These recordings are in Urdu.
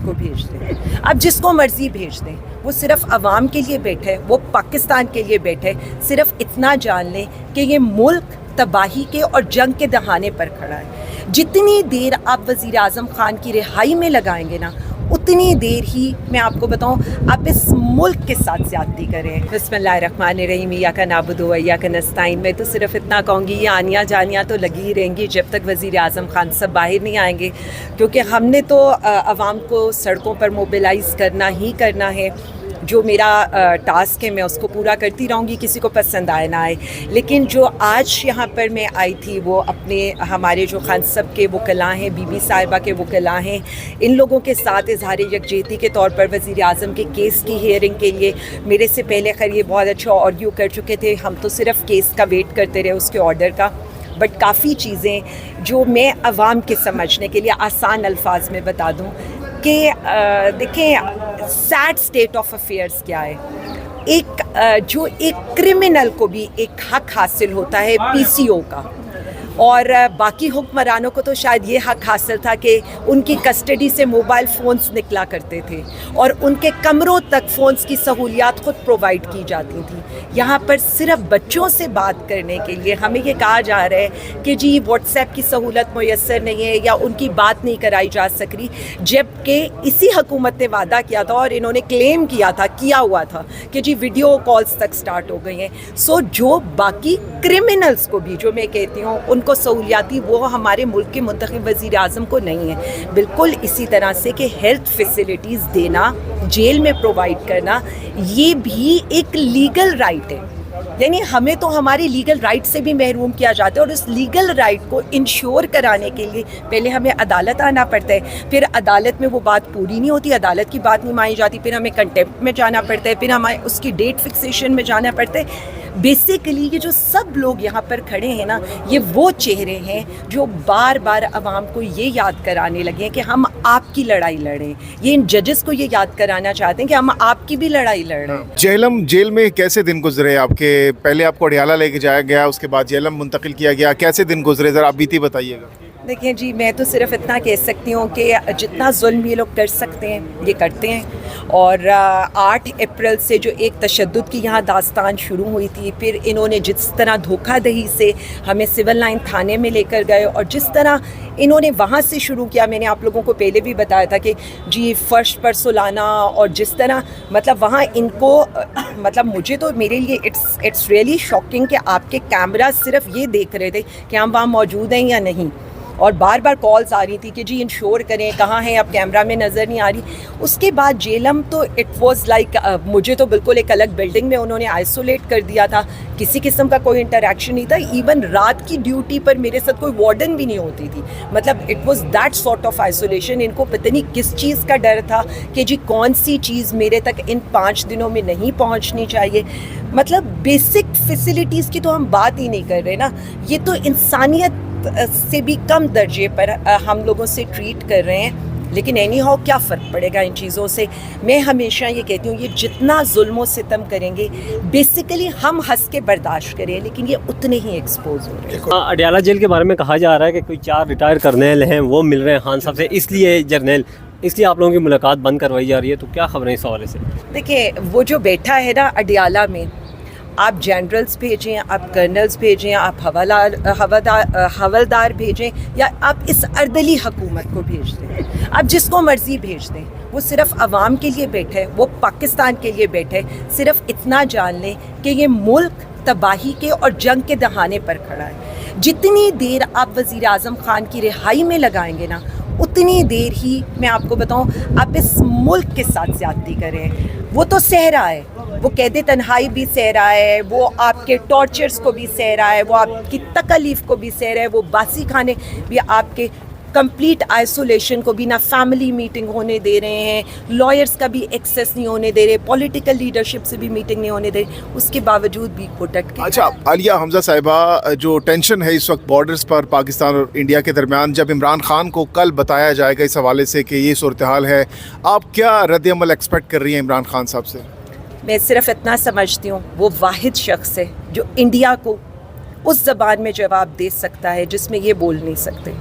کو بھیج دیں، آپ جس کو مرضی بھیج دیں، وہ صرف عوام کے لیے بیٹھے، وہ پاکستان کے لیے بیٹھے، صرف اتنا جان لیں کہ یہ ملک تباہی کے اور جنگ کے دہانے پر کھڑا ہے۔ جتنی دیر آپ وزیر اعظم خان کی رہائی میں لگائیں گے نا، اتنی دیر ہی میں آپ کو بتاؤں آپ اس ملک کے ساتھ زیادتی کریں۔ بسم اللہ الرحمن الرحیم، ایاک نعبد و ایاک نستعین۔ میں تو صرف اتنا کہوں گی، یہ آنیاں جانیاں تو لگی ہی رہیں گی جب تک وزیر اعظم خان صاحب باہر نہیں آئیں گے، کیونکہ ہم نے تو عوام کو سڑکوں پر موبلائز کرنا ہی کرنا ہے۔ جو میرا ٹاسک ہے میں اس کو پورا کرتی رہوں گی، کسی کو پسند آئے نہ آئے۔ لیکن جو آج یہاں پر میں آئی تھی، وہ اپنے ہمارے جو خان صاحب کے وکلاء ہیں، بی بی صاحبہ کے وکلاء ہیں، ان لوگوں کے ساتھ اظہار یکجہتی کے طور پر وزیر اعظم کے کیس کی ہیئرنگ کے لیے میرے سے پہلے خیر یہ بہت اچھا آرگیو کر چکے تھے، ہم تو صرف کیس کا ویٹ کرتے رہے، اس کے آرڈر کا۔ بٹ کافی چیزیں جو میں عوام کے سمجھنے کے لیے آسان الفاظ میں بتا دوں کہ دیکھیں سیڈ اسٹیٹ آف افیئرس کیا ہے۔ جو ایک کرمنل کو بھی ایک حق حاصل ہوتا ہے پی سی او کا، اور باقی حکمرانوں کو تو شاید یہ حق حاصل تھا کہ ان کی کسٹڈی سے موبائل فونز نکلا کرتے تھے اور ان کے کمروں تک فونز کی سہولیات خود پرووائڈ کی جاتی تھی۔ یہاں پر صرف بچوں سے بات کرنے کے لیے ہمیں یہ کہا جا رہا ہے کہ جی واٹس ایپ کی سہولت میسر نہیں ہے یا ان کی بات نہیں کرائی جا سک رہی، جبکہ اسی حکومت نے وعدہ کیا تھا اور انہوں نے کلیم کیا ہوا تھا کہ جی ویڈیو کالز تک سٹارٹ ہو گئی ہیں۔ سو جو باقی کرمنلز کو بھی، جو میں کہتی ہوں ان کو سہولیاتی، وہ ہمارے ملک کے منتخب وزیر اعظم کو نہیں ہے۔ بالکل اسی طرح سے کہ ہیلتھ فیسلٹیز دینا، جیل میں پرووائڈ کرنا، یہ بھی ایک لیگل رائٹ ہے۔ یعنی ہمیں تو ہماری لیگل رائٹ سے بھی محروم کیا جاتا ہے، اور اس لیگل رائٹ کو انشور کرانے کے لیے پہلے ہمیں عدالت آنا پڑتا ہے، پھر عدالت میں وہ بات پوری نہیں ہوتی، عدالت کی بات نہیں مانی جاتی، پھر ہمیں کنٹیمپٹ میں جانا پڑتا ہے، پھر ہمیں اس کی ڈیٹ فکسیشن میں جانا پڑتا ہے۔ بیسیکلی یہ جو سب لوگ یہاں پر کھڑے ہیں نا، یہ وہ چہرے ہیں جو بار بار عوام کو یہ یاد کرانے لگے ہیں کہ ہم آپ کی لڑائی لڑیں۔ یہ ان ججز کو یہ یاد کرانا چاہتے ہیں کہ ہم آپ کی بھی لڑائی لڑیں۔ جہلم جیل میں کیسے دن گزرے آپ کے؟ پہلے آپ کو اڈیالہ لے کے جایا گیا، اس کے بعد جہلم منتقل کیا گیا، کیسے دن گزرے ذرا آپ بیتی بتائیے گا۔ دیکھیں جی، میں تو صرف اتنا کہہ سکتی ہوں کہ جتنا ظلم یہ لوگ کر سکتے ہیں یہ کرتے ہیں، اور 8 اپریل سے جو ایک تشدد کی یہاں داستان شروع ہوئی تھی، پھر انہوں نے جس طرح دھوکہ دہی سے ہمیں سول لائن تھانے میں لے کر گئے، اور جس طرح انہوں نے وہاں سے شروع کیا، میں نے آپ لوگوں کو پہلے بھی بتایا تھا کہ جی فرش پر سلانا، اور جس طرح مطلب وہاں ان کو مطلب مجھے تو میرے لیے اٹس ریئلی شاکنگ کہ آپ کے کیمرہ صرف یہ دیکھ رہے تھے کہ ہم وہاں موجود ہیں یا نہیں، اور بار بار کالز آ رہی تھی کہ جی انشور کریں، کہاں ہیں اب، کیمرہ میں نظر نہیں آ رہی۔ اس کے بعد جیلم تو اٹ واز لائک مجھے تو بالکل ایک الگ بلڈنگ میں انہوں نے آئسولیٹ کر دیا تھا، کسی قسم کا کوئی انٹریکشن نہیں تھا، ایون رات کی ڈیوٹی پر میرے ساتھ کوئی وارڈن بھی نہیں ہوتی تھی، مطلب it was that sort of isolation. ان کو پتہ نہیں کس چیز کا ڈر تھا کہ جی کون سی چیز میرے تک ان 5 دنوں میں نہیں پہنچنی چاہیے۔ مطلب بیسک فیسلٹیز کی تو ہم بات ہی نہیں کر رہے نا، یہ تو انسانیت سے بھی کم درجے پر ہم لوگوں سے ٹریٹ کر رہے ہیں۔ لیکن اینی ہاؤ کیا فرق پڑے گا ان چیزوں سے؟ میں ہمیشہ یہ کہتی ہوں، یہ جتنا ظلم و ستم کریں گے بیسیکلی ہم ہنس کے برداشت کریں، لیکن یہ اتنے ہی ایکسپوز ہو رہے ہیں۔ اڈیالہ جیل کے بارے میں کہا جا رہا ہے کہ کوئی 4 ریٹائر کرنیل ہیں وہ مل رہے ہیں خان صاحب سے، اس لیے جرنیل، اس لیے آپ لوگوں کی ملاقات بند کروائی جا رہی ہے، تو کیا خبریں اس حوالے سے؟ دیکھیں وہ جو بیٹھا ہے نا اڈیالہ میں، آپ جنرلز بھیجیں، آپ کرنلز بھیجیں، آپ حوالدار بھیجیں، یا آپ اس اردلی حکومت کو بھیج دیں، آپ جس کو مرضی بھیج دیں، وہ صرف عوام کے لیے بیٹھے، وہ پاکستان کے لیے بیٹھے، صرف اتنا جان لیں کہ یہ ملک تباہی کے اور جنگ کے دہانے پر کھڑا ہے۔ جتنی دیر آپ وزیر اعظم خان کی رہائی میں لگائیں گے نا، اتنی دیر ہی میں آپ کو بتاؤں آپ اس ملک کے ساتھ زیادتی کریں۔ وہ تو سہ رہا ہے، وہ قید تنہائی بھی سہ رہا ہے، وہ آپ کے ٹارچرز کو بھی سہ رہا ہے، وہ آپ کی تکلیف کو بھی سہ رہا ہے، وہ باسی کھانے بھی، آپ کے کمپلیٹ آئسولیشن کو بھی، نہ فیملی میٹنگ ہونے دے رہے ہیں، لائرز کا بھی ایکسیس نہیں ہونے دے رہے، پولیٹیکل لیڈرشپ سے بھی میٹنگ نہیں ہونے دے رہے، اس کے باوجود بھی گھٹٹ کے۔ اچھا عالیہ حمزہ صاحبہ، جو ٹینشن ہے اس وقت بارڈرز پر پاکستان اور انڈیا کے درمیان، جب عمران خان کو کل بتایا جائے گا اس حوالے سے کہ یہ صورتحال ہے، آپ کیا رد عمل ایکسپیکٹ کر رہی ہیں عمران خان صاحب سے؟ میں صرف اتنا سمجھتی ہوں وہ واحد شخص ہے جو انڈیا کو اس زبان میں جواب دے سکتا ہے جس میں یہ بول نہیں سکتے،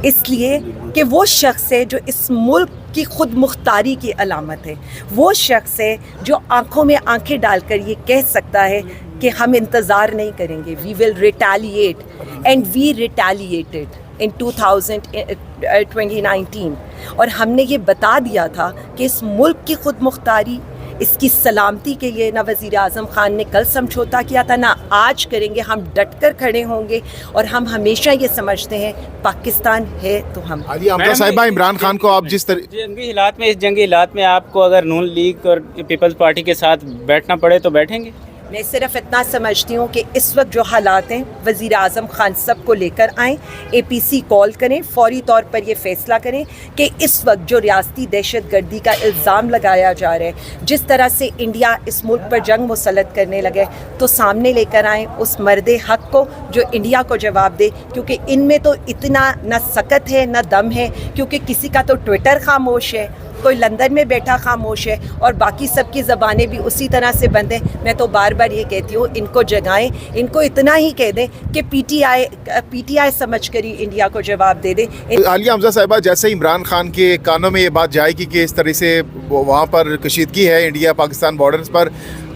اس لیے کہ وہ شخص ہے جو اس ملک کی خود مختاری کی علامت ہے. وہ شخص ہے جو آنکھوں میں آنکھیں ڈال کر یہ کہہ سکتا ہے کہ ہم انتظار نہیں کریں گے, وی ول ریٹیلیٹ, اینڈ وی ریٹیلیٹڈ ان 2019. اور ہم نے یہ بتا دیا تھا کہ اس ملک کی خود مختاری, اس کی سلامتی کے لیے نہ وزیر اعظم خان نے کل سمجھوتا کیا تھا, نہ آج کریں گے. ہم ڈٹ کر کھڑے ہوں گے اور ہم ہمیشہ یہ سمجھتے ہیں پاکستان ہے تو ہم. عالیہ حمزہ صاحبہ, عمران خان کو آپ جس طرح جنگی حالات میں, اس جنگی حالات میں آپ کو اگر نون لیگ اور پیپلز پارٹی کے ساتھ بیٹھنا پڑے تو بیٹھیں گے؟ میں صرف اتنا سمجھتی ہوں کہ اس وقت جو حالات ہیں, وزیر اعظم خان سب کو لے کر آئیں, اے پی سی کال کریں, فوری طور پر یہ فیصلہ کریں کہ اس وقت جو ریاستی دہشت گردی کا الزام لگایا جا رہا ہے, جس طرح سے انڈیا اس ملک پر جنگ مسلط کرنے لگے, تو سامنے لے کر آئیں اس مرد حق کو جو انڈیا کو جواب دے. کیونکہ ان میں تو اتنا نہ سکت ہے نہ دم ہے, کیونکہ کسی کا تو ٹویٹر خاموش ہے, کوئی لندن میں بیٹھا خاموش ہے, اور باقی سب کی زبانیں بھی اسی طرح سے بند ہیں. میں تو بار بار یہ کہتی ہوں, ان کو جگائیں, ان کو اتنا ہی کہہ دیں کہ پی ٹی آئی سمجھ کر ہی انڈیا کو جواب دے دیں. عالیہ حمزہ صاحبہ, جیسے عمران خان کے کانوں میں یہ بات جائے گی کہ اس طرح سے وہاں پر کشیدگی ہے انڈیا پاکستان بارڈرز پر,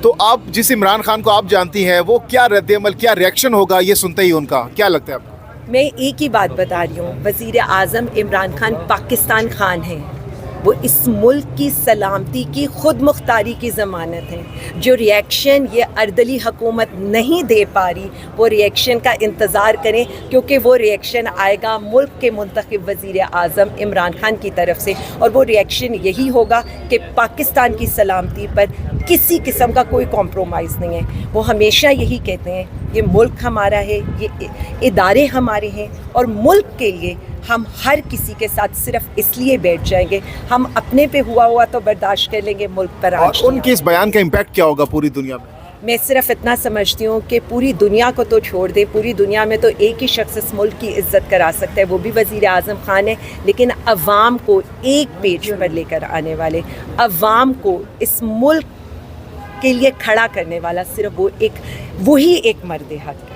تو آپ جس عمران خان کو آپ جانتی ہیں, وہ کیا رد عمل, کیا ریئیکشن ہوگا یہ سنتے ہی ان کا, کیا لگتا ہے آپ کو؟ میں ایک ہی بات بتا رہی ہوں, وزیر اعظم عمران خان پاکستان خان ہیں, وہ اس ملک کی سلامتی کی خود مختاری کی ضمانت ہے. جو ریئیکشن یہ اردلی حکومت نہیں دے پا رہی, وہ ریئیکشن کا انتظار کریں, کیونکہ وہ ریئیکشن آئے گا ملک کے منتخب وزیر اعظم عمران خان کی طرف سے, اور وہ ریئیکشن یہی ہوگا کہ پاکستان کی سلامتی پر کسی قسم کا کوئی کمپرومائز نہیں ہے. وہ ہمیشہ یہی کہتے ہیں, یہ ملک ہمارا ہے, یہ ادارے ہمارے ہیں, اور ملک کے لیے ہم ہر کسی کے ساتھ صرف اس لیے بیٹھ جائیں گے, ہم اپنے پہ ہوا تو برداشت کر لیں گے, ملک پر اور ان کے اس بیان کا امپیکٹ کیا ہوگا پوری دنیا میں؟ میں صرف اتنا سمجھتی ہوں کہ پوری دنیا کو تو چھوڑ دے, پوری دنیا میں تو ایک ہی شخص اس ملک کی عزت کرا سکتا ہے, وہ بھی وزیر اعظم خان ہے. لیکن عوام کو ایک پیج پر لے کر آنے والے, عوام کو اس ملک کے لیے کھڑا کرنے والا صرف وہی ایک مرد حق